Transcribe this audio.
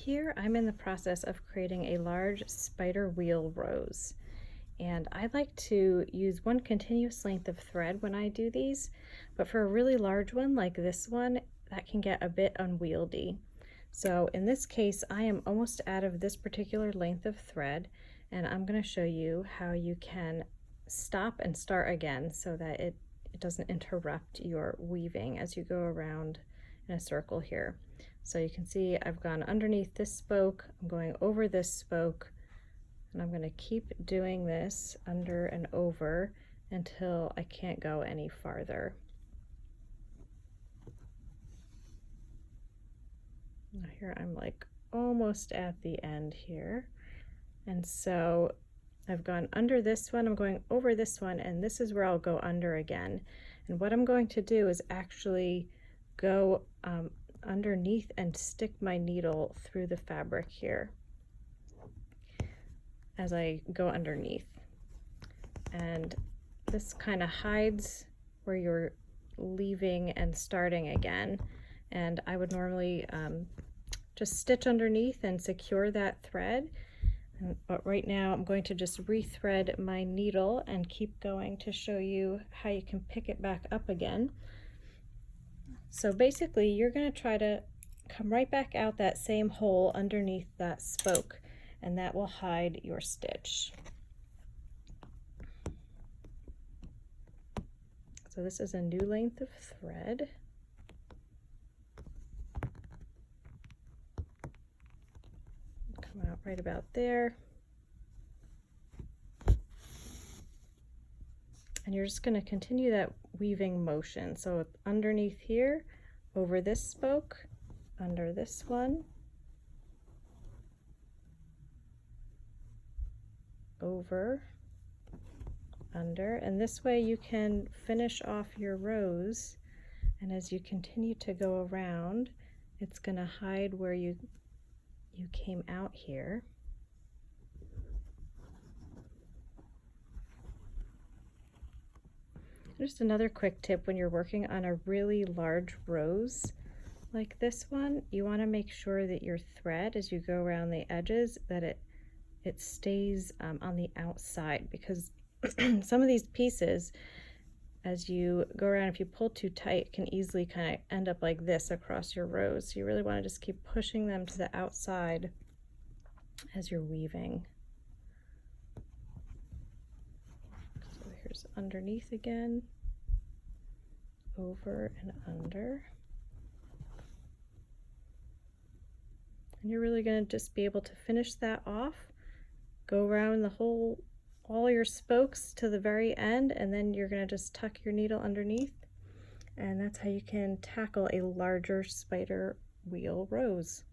Here I'm in the process of creating a large spider wheel rose, and I like to use one continuous length of thread when I do these, but for a really large one like this one, that can get a bit unwieldy. So in this case, I am almost out of this particular length of thread, and I'm going to show you how you can stop and start again so that it doesn't interrupt your weaving as you go around in a circle here. So you can see I've gone underneath this spoke, I'm going over this spoke, and I'm going to keep doing this under and over until I can't go any farther. Now here I'm like almost at the end here, and so I've gone under this one, I'm going over this one, and this is where I'll go under again. And what I'm going to do is actually go underneath and stick my needle through the fabric here as I go underneath. And this kind of hides where you're leaving and starting again. And I would normally just stitch underneath and secure that thread. But right now I'm going to just rethread my needle and keep going to show you how you can pick it back up again. So basically you're going to try to come right back out that same hole underneath that spoke, and that will hide your stitch. So this is a new length of thread. Come out right about there. And you're just going to continue that weaving motion. So underneath here, over this spoke, under this one, over, under, and this way you can finish off your rows. And as you continue to go around, it's going to hide where you came out here. Just another quick tip: when you're working on a really large rose like this one, you want to make sure that your thread, as you go around the edges, that it stays on the outside, because some of these pieces, as you go around, if you pull too tight, it can easily kind of end up like this across your rows. So you really want to just keep pushing them to the outside as you're weaving. So here's underneath again, over and under. And you're really going to just be able to finish that off, go around the whole, all your spokes to the very end, and then you're going to just tuck your needle underneath, and that's how you can tackle a larger spider wheel rose.